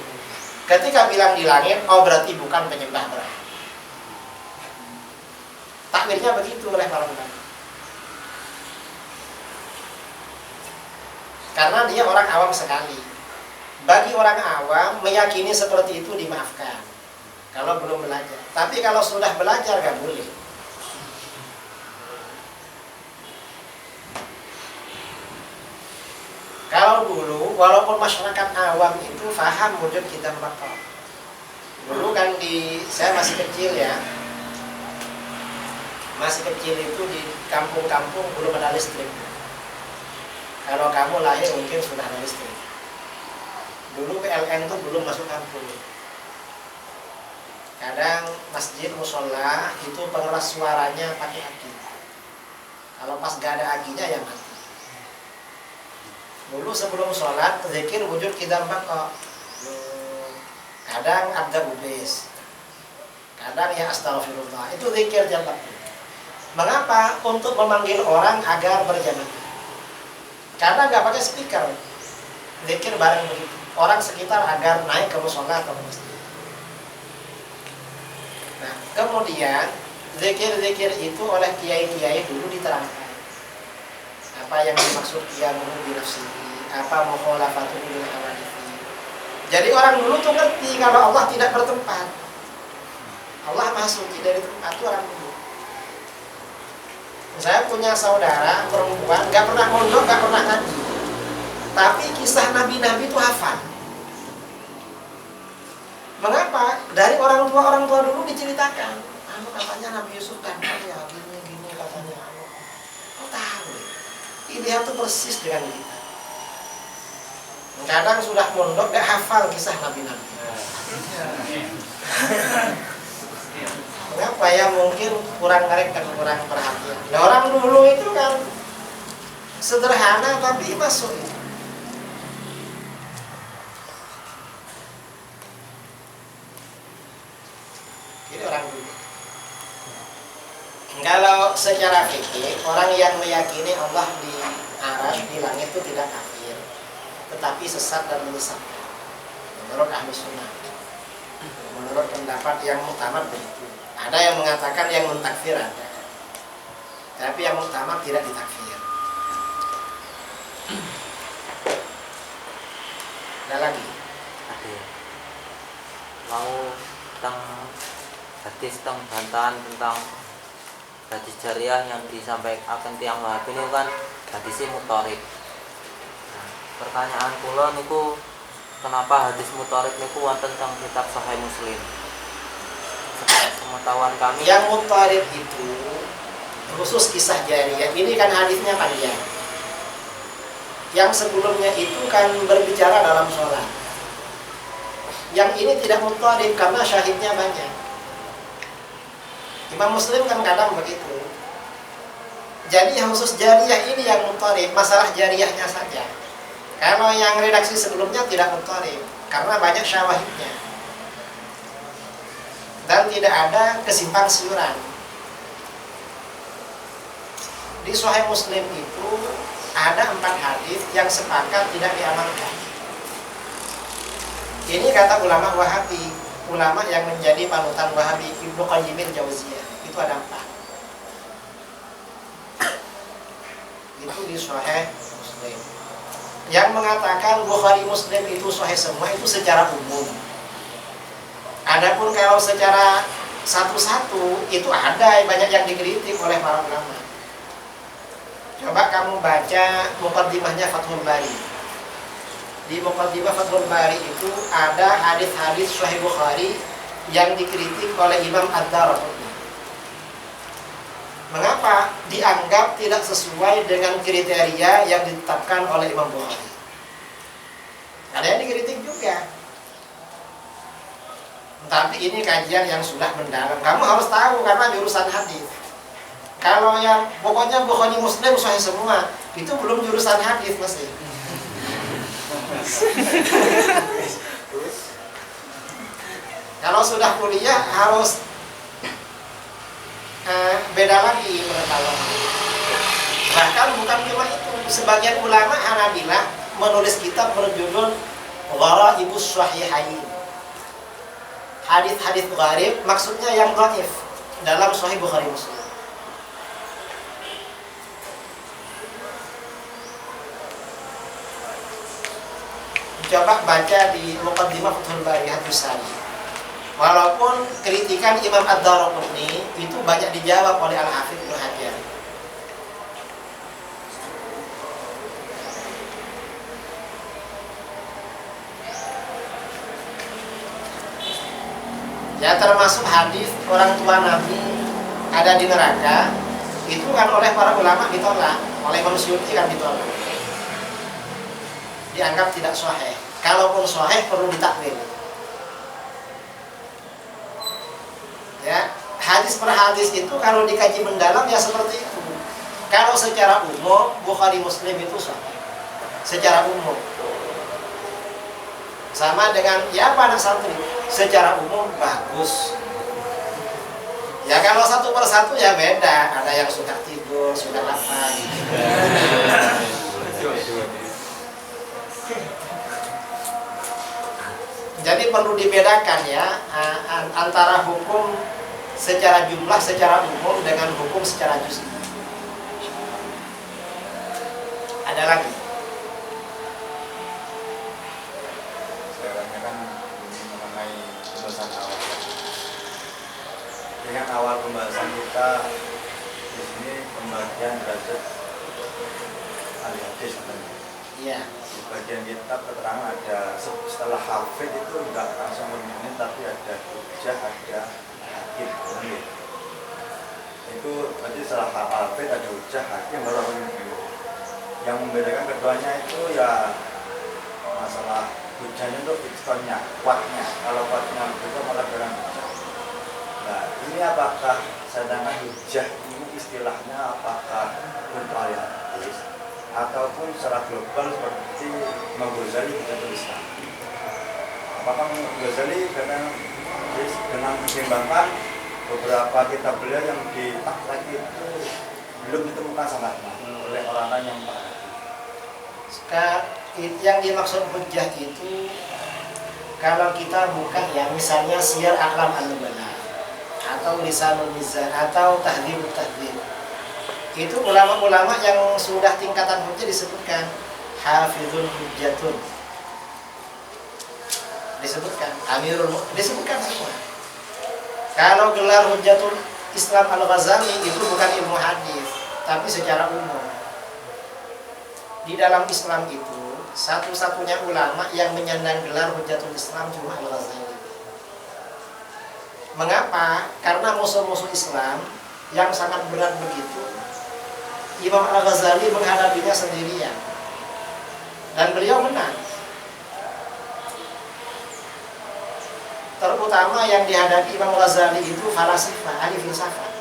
Ketika bilang di langit, oh berarti bukan penyembah berhala. Takwilnya begitu oleh para ulama. Karena dia orang awam sekali. Bagi orang awam, meyakini seperti itu dimaafkan kalau belum belajar. Tapi kalau sudah belajar gak boleh. Kalau dulu, walaupun masyarakat awam itu paham wujud kitab bakal. Dulu kan saya masih kecil ya. Masih kecil itu di kampung-kampung belum ada listrik. Kalau kamu lahir mungkin sudah ada listrik. Dulu PLN itu belum masuk kampung. Kadang masjid musola itu pengeras suaranya pakai aki. Kalau pas gak ada akinya ya mati. Dulu sebelum sholat zikir wujud kitab bakal. Kadang abda ubis, kadang ya astagfirullah. Itu zikir jam bakal. Mengapa? Untuk memanggil orang agar berjamaah. Karena nggak pakai speaker, zikir bareng begitu. Orang sekitar agar naik ke musola atau ke masjid. Nah, kemudian zikir-zikir itu oleh kiai-kiai dulu diterangkan. Apa yang dimaksud qiyamuhu bi nafsihi, apa mukhalafatuhu bil hawadits. Jadi orang dulu tuh ngerti kalau Allah tidak bertempat. Allah Maha Suci dari tempat itu orang dulu. Saya punya saudara perempuan, gak pernah mondok, gak pernah ngaji, tapi kisah nabi-nabi itu hafal. Mengapa? Dari orang tua dulu diceritakan. Katanya Nabi Yusuf kan ya gini katanya. Oh tahu. Dia tuh persis dengan kita. Kadang sudah mondok gak hafal kisah nabi-nabi. Mengapa ya? Mungkin kurang ngerek, kurang perhatian. Nah, orang dulu itu kan sederhana tapi masuk. Ini orang dulu. Kalau secara fikih, orang yang meyakini Allah di arsy, di langit itu tidak kafir, tetapi sesat dan menyesatkan. Menurut ahli sunnah, menurut pendapat yang muktamad begitu. Ada yang mengatakan yang mentakfir ada, tapi yang muktamad tidak ditakfir. Ada lagi? Ada. Mau tentang hadis tentang bantahan tentang hadis jariah yang disampaikan tiang Wahabi ini kan hadisnya mutarib. Nah, pertanyaan kula niku kenapa hadis mutarib niku wonten teng kitab Sahih Muslim? Pengetahuan kami yang mutarib itu khusus kisah jariah. Ini kan hadisnya panjang. Yang sebelumnya itu kan berbicara dalam sholat. Yang ini tidak mutarib karena syahidnya banyak. Imam Muslim kan kadang begitu. Jadi yang khusus jariah ini yang mutarib, masalah jariahnya saja. Kalau yang redaksi sebelumnya tidak mutarib karena banyak syawahidnya dan tidak ada kesimpang siuran. Di Sahih Muslim itu ada 4 hadis yang sepakat tidak diamalkan. Ini kata ulama Wahabi, ulama yang menjadi panutan Wahabi, Ibnu Qayyim al-Jauziyah. Itu ada 4. Itu di Sahih Muslim. Yang mengatakan Bukhari Muslim itu sahih semua itu secara umum. Adapun kalau secara satu-satu itu ada banyak yang dikritik oleh para ulama. Coba kamu baca muqaddimahnya Fathul Bari. Di muqaddimah Fathul Bari itu ada hadis-hadis Sahih Bukhari yang dikritik oleh Imam Ad-Darqutni. Mengapa? Dianggap tidak sesuai dengan kriteria yang ditetapkan oleh Imam Bukhari. Ada yang dikritik juga. Tapi ini kajian yang sudah mendalam. Kamu harus tahu karena jurusan hadis. Kalau yang pokoknya Bukhari Muslim sahih semua, itu belum jurusan hadis masih. Kalau sudah kuliah harus beda lagi pengetahuan. Bahkan bukan cuma itu, sebagian ulama Hanabilah menulis kitab berjudul Gharaibus Sahihain. Hadis-hadis gharib, maksudnya yang dhaif dalam Sahih Bukhari Muslim. Coba baca di Muqaddimah Fathul Bari Hadis Sari. Walaupun kritikan Imam Ad-Darqutni itu banyak dijawab oleh Al-Hafidz Ibnu Hajar. Ya, termasuk hadis orang tua Nabi ada di neraka, itu kan oleh para ulama ditolak, oleh Imam Suyuti kan ditolak, dianggap tidak sahih. Kalaupun sahih perlu ditakwil. Ya, hadis per hadis itu kalau dikaji mendalam ya seperti itu. Kalau secara umum Bukhari Muslim itu sahih, secara umum. Sama dengan ya apa anak santri, secara umum bagus. Ya kalau satu persatu ya beda, ada yang suka tidur, suka apa gitu. Jadi perlu dibedakan ya antara hukum secara jumlah, secara umum dengan hukum secara juz'i. Ada lagi? Sekarangnya kan mengenai pembahasan awal. Dengan awal pembahasan kita di sini pembagian derajat ahli hadis sebenarnya. Iya. Di bagian kitab keterangan ada setelah hafid itu enggak langsung berminit, tapi ada hujjah, ada hakim. Itu berarti setelah hafid ada hujjah, hakim baru berminit. Yang membedakan keduanya itu ya masalah hujjahnya itu fikstonnya, kuatnya. Kalau kuatnya itu malah kurang hujjah. Nah, ini apakah sedangkan hujjah ini istilahnya apakah untuk ahli hadis ataupun secara global seperti Imam Ghazali kita tuliskan? Apakah Imam Ghazali dengan mempertimbangkan beberapa kitab beliau yang di takrib itu belum ditemukan sanadnya oleh orang-orang yang paham? Yang dimaksud hujjah itu kalau kita buka ya misalnya Syiar A'lam An-Nubala atau Lisanul Mizan atau Tahdzibut Tahdzib, itu ulama-ulama yang sudah tingkatan hujjah disebutkan Hafizun Hujjatun, disebutkan Amirul disebutkan semua. Kalau gelar Hujjatul Islam Al-Ghazali itu bukan ilmu hadis, tapi secara umum. Di dalam Islam itu satu-satunya ulama yang menyandang gelar Hujjatul Islam cuma Al-Ghazali. Mengapa? Karena musuh-musuh Islam yang sangat berat begitu, Imam Al-Ghazali menghadapinya sendirian dan beliau menang. Terutama yang dihadapi Imam Ghazali itu falasifah, ahli filsafat.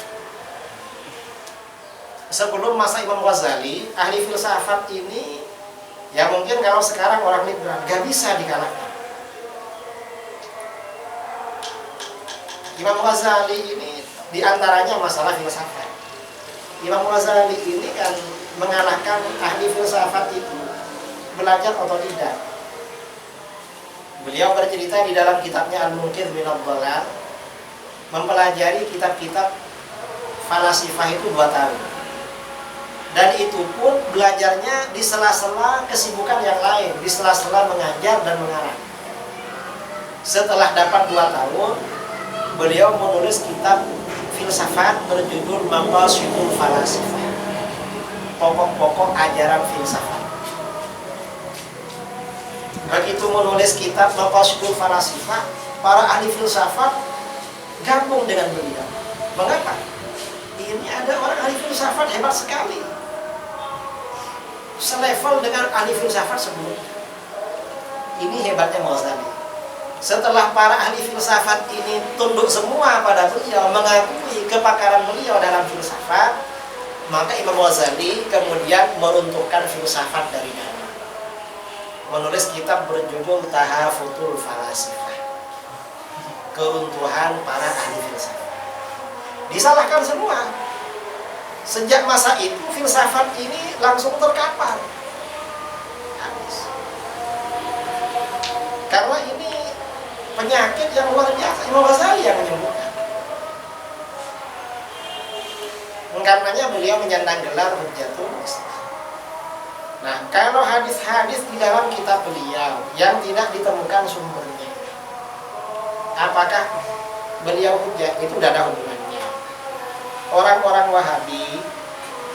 Sebelum masa Imam Ghazali, ahli filsafat ini ya mungkin kalau sekarang orang liberal gak bisa dikalahkan. Imam Ghazali ini diantaranya masalah filsafat. Imam Ghazali ini kan mengalahkan ahli filsafat itu belajar atau tidak. Beliau bercerita di dalam kitabnya Al-Munqidh Minadh Dhalal, mempelajari kitab-kitab falasifah itu 2 tahun. Dan itu pun belajarnya di sela-sela kesibukan yang lain, di sela-sela mengajar dan mengarang. Setelah dapat 2 tahun, beliau menulis kitab filsafat berjudul Maqasidul Falasifah, pokok-pokok ajaran filsafat. Begitu menulis kitab Maqasidul Falasifah, para ahli filsafat gabung dengan beliau. Mengapa? Ini ada orang ahli filsafat hebat sekali, selevel dengan ahli filsafat sebelumnya. Ini hebatnya Ghazali. Setelah para ahli filsafat ini tunduk semua pada beliau, mengakui kepakaran beliau dalam filsafat, maka Imam Ghazali kemudian meruntuhkan filsafat dari dalam, menulis kitab berjudul Tahafutul Falasifah, keruntuhan para ahli filsafat. Disalahkan semua. Sejak masa itu filsafat ini langsung terkapar. Habis. Karena ini penyakit yang luar biasa. Imam Ghazali yang menyembuhkan. Karenanya beliau menyandang gelar Hujjatul Islam. Nah, kalau hadis-hadis di dalam kitab beliau yang tidak ditemukan sumbernya, apakah beliau hujjah? Itu tidak ada hubungannya. Orang-orang Wahabi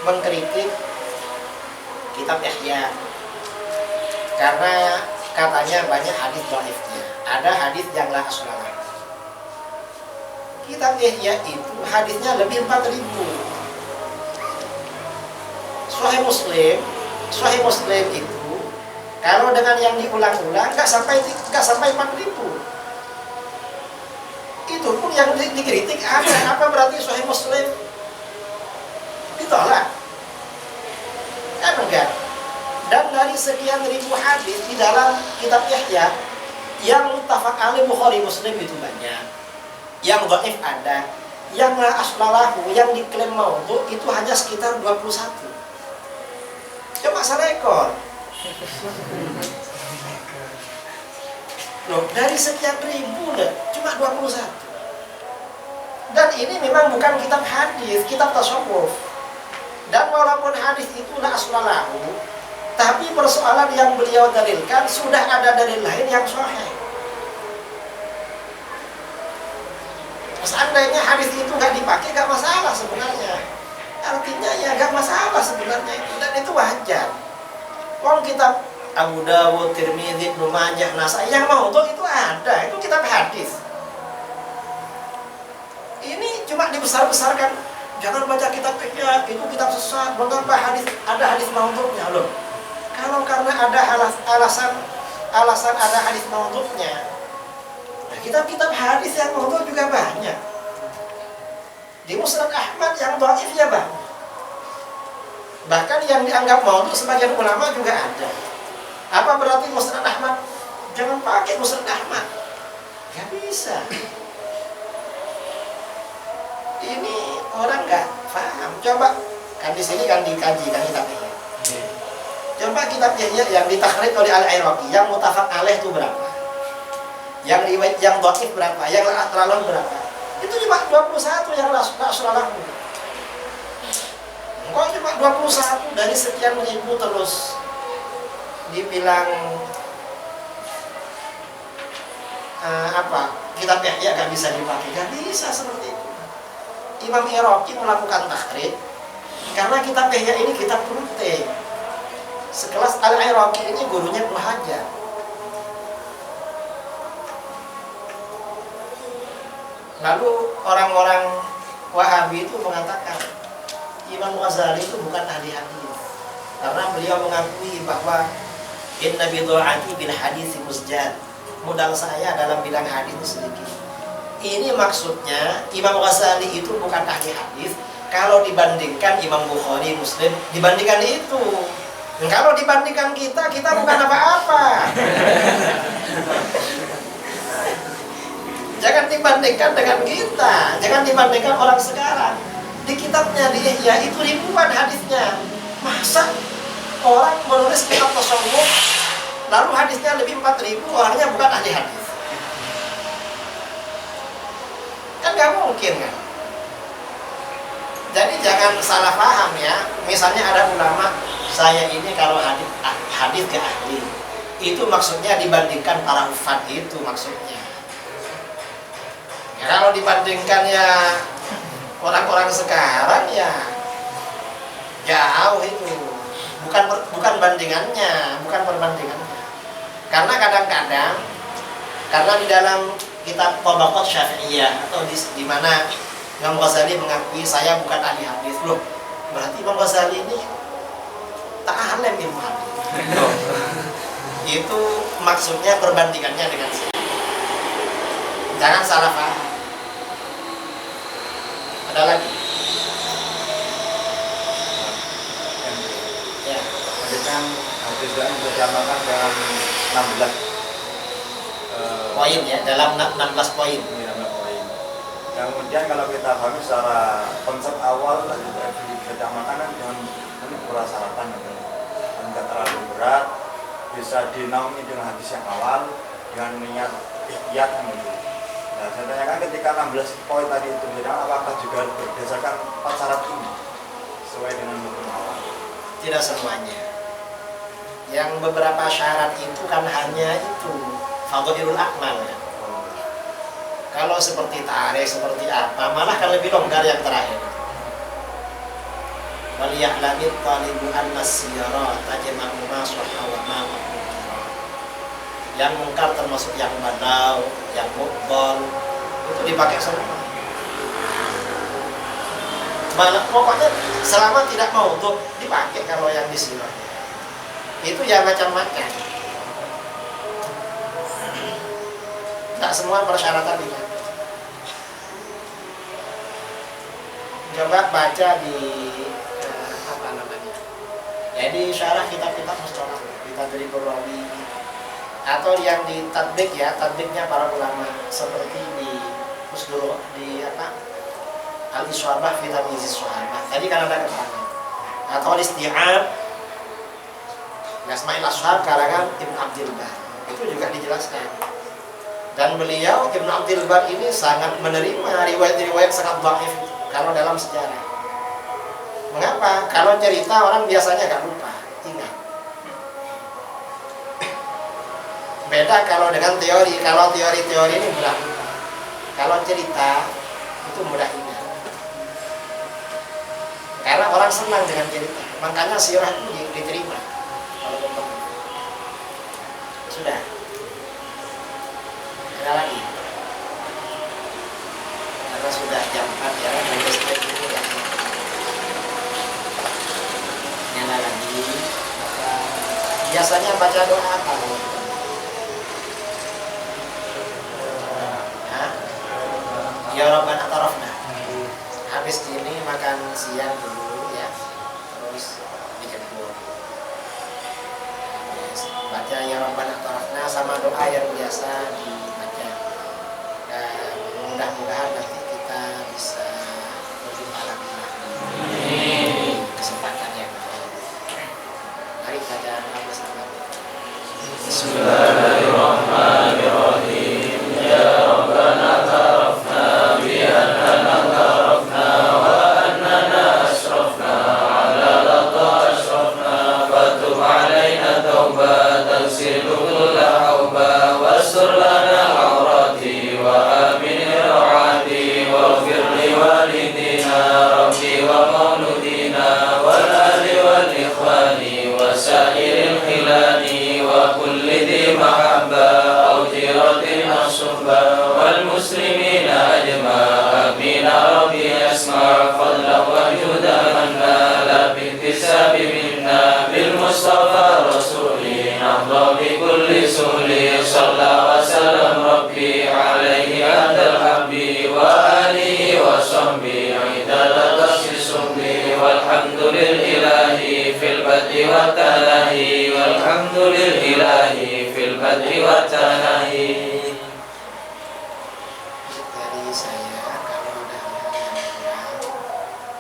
mengkritik kitab Ihya karena katanya banyak hadis dhaifnya. Ada hadis yang la asla lahu. Kitab Ihya itu hadisnya lebih 4.000. Sahih Muslim itu kalau dengan yang diulang-ulang nggak sampai 4.000. Itu pun yang dikritik apa berarti Sahih Muslim ditolak? Kan enggak. Dan dari sekian ribu hadis di dalam kitab Ihya, yang muttafaq alaih Bukhari Muslim itu banyak, yang dhaif ada, yang la aslalahu, yang diklaim maudhu itu hanya sekitar 21. Coba serekor. Loh, dari sekian ribu cuma 21. Dan ini memang bukan kitab hadis, kitab tasawuf. Dan walaupun hadis itu la aslalahu, tapi persoalan yang beliau dalilkan sudah ada dalil lain yang sahih. Seandainya hadis itu nggak dipakai nggak masalah sebenarnya. Artinya ya nggak masalah sebenarnya itu, dan itu wajar. Wong kitab Abu Dawud, Tirmidzi, Ibnu Majah, Nasai yang maudhu itu ada, itu kitab hadis. Ini cuma dibesar-besarkan. Jangan baca kitab Ihya, itu kitab sesat. Mengapa ada hadis maudhunya loh? Kalau karena ada alasan ada hadis maudhunya, nah, kitab-kitab hadis yang maudhu juga banyak. Di Musnad Ahmad yang dhaifnya banyak. Bahkan yang dianggap maudhu sebagian ulama juga ada. Apa berarti Musnad Ahmad? Jangan pakai Musnad Ahmad. Gak bisa. Ini orang nggak paham. Coba kan di sini kan dikaji kan kitabnya. Coba kitabnya yang ditakhrij oleh Al-Iraqi, yang muttafaq alaih itu berapa? Yang riwayat yang dhaif berapa? Yang la berapa? Itu cuma 21 yang la asla lahu. Kok cuma 21 dari sekian ribu terus dibilang kitab Ihya gak bisa dipakai? Gak bisa seperti itu. Imam Iraqi melakukan takhrij karena kitab Ihya ini kitab penting. Sekelas Al-Iraqi ini gurunya Ibnu Hajar. Lalu orang-orang Wahabi itu mengatakan Imam Ghazali itu bukan ahli hadis karena beliau mengakui bahwa inna bid'ati bil hadis musjad, modal saya dalam bidang hadis itu sedikit. Ini maksudnya Imam Ghazali itu bukan ahli hadis kalau dibandingkan Imam Bukhari, Muslim, dibandingkan itu. Kalau dibandingkan kita bukan apa-apa. Jangan dibandingkan dengan kita, jangan dibandingkan orang sekarang. Di kitabnya di Ihya itu ribuan hadisnya. Masa orang menulis kitab tasawuf lalu hadisnya lebih 4.000, orangnya bukan ahli hadis? Kan nggak mungkin kan? Jadi jangan salah paham ya. Misalnya ada ulama, saya ini kalau hadis ke ahli, itu maksudnya dibandingkan para hufad, itu maksudnya. Ya, kalau dibandingkan ya orang-orang sekarang ya jauh itu, bukan bandingannya, bukan perbandingannya. Karena kadang-kadang karena di dalam kitab Tabaqat Syafi'iyah atau di mana Imam Ghazali mengakui saya bukan ahli hadis, loh berarti Imam Ghazali ini tak alim ilmu hadis. Itu maksudnya perbandingannya dengan saya. Jangan salah paham. Ada lagi? Ya. Tadi kan hadis yang berjamakan dalam 16 poin ya, dalam 16 poin. Yang kemudian kalau kita pahami secara konsep awal tadi beda makanan dengan ini persyaratan gitu. Enggak terlalu berat, bisa dinaungi dengan hadis yang awal dengan niat ikhtiar gitu. Nah, saya tanyakan ketika 16 poin tadi itu apakah juga berdasarkan 4 syarat ini sesuai dengan hukum awal? Tidak semuanya. Yang beberapa syarat itu kan hanya itu fadhilul a'mal ya. Kalau seperti tarikh, seperti apa, malah kan lebih longgar yang terakhir. Wal ya'lamit talibu an-nasiyara tajma'u ma sahha wa ma maqbura. Yang mungkar termasuk yang badal, yang mubdal, itu dipakai semua. Pokoknya selama tidak mau untuk dipakai kalau yang disirah. Itu ya macam-macam. Tak semua persyaratan ini. Coba baca di apa namanya? Jadi syarah kitab-kitab mustalah, kita dari Purwawi atau yang di tadbik ya, tadbiknya para ulama seperti di Usdul di apa? Al-Iswabah fi Tamyiz Sahabah. Tadi kan ada keterangan. Atau Isti'ab Asmaul Ashab karangan Ibnu Abdul Bar. Itu juga dijelaskan. Dan beliau Ibnu Abdul Bar ini sangat menerima riwayat-riwayat sangat dhaif kalau dalam sejarah. Mengapa? Kalau cerita orang biasanya gak lupa, ingat. Beda kalau dengan teori. Kalau teori-teori ini mudah lupa. Kalau cerita itu mudah ingat. Karena orang senang dengan cerita. Makanya sirah itu diterima. Kalau sudah. Ada lagi. Karena sudah jam 4 ya, ini ya. Nyala lagi. Biasanya baca doa apa? Ya Rabbana Tarafna. Habis ini makan siang dulu ya, terus dijemput. Baca ya Rabbana Tarafna sama doa yang biasa dibaca. Dan mudah-mudahan nanti kita bisa berjumpa lagi kesempatan yang baik. Mari baca bersama. Bismillahirrahmanirrahim. Ya Rabbana tarafna bi annana tarafna wa annana asrafna ala lata asrafna fatub alaina taubatan silu kulla hauba wasur lana awrati wa amin rawati waghfir li walidina rabbi wa mauludina wal ahli wal ikhwani wa sairil khilani wa kulli dhi mahabba aw jiratin asubba wal muslimina ajma amin rabbi asma' fadla wa juda manna la bintisabi minna bil mustafa rasuli nahda bi kulli suhli salla wa salam rabbi alaihi adal habbi wa alihi wa sahbihi idada tasisumbi walhamdulillahi fil badri wa tanahi walhamdulillahi fil badri wa tanahi. Dari saya kalau ada hal yang kurang,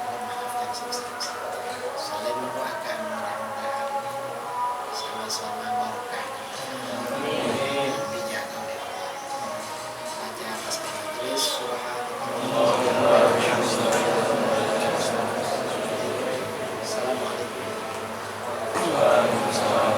mohon maaf yang sebesar-besarnya. Saling mendoakan mudah-mudahan sama-sama barokah. Dijaga oleh Allah. Baca atas majelis surah Assalamualaikum. Waalaikumsalam.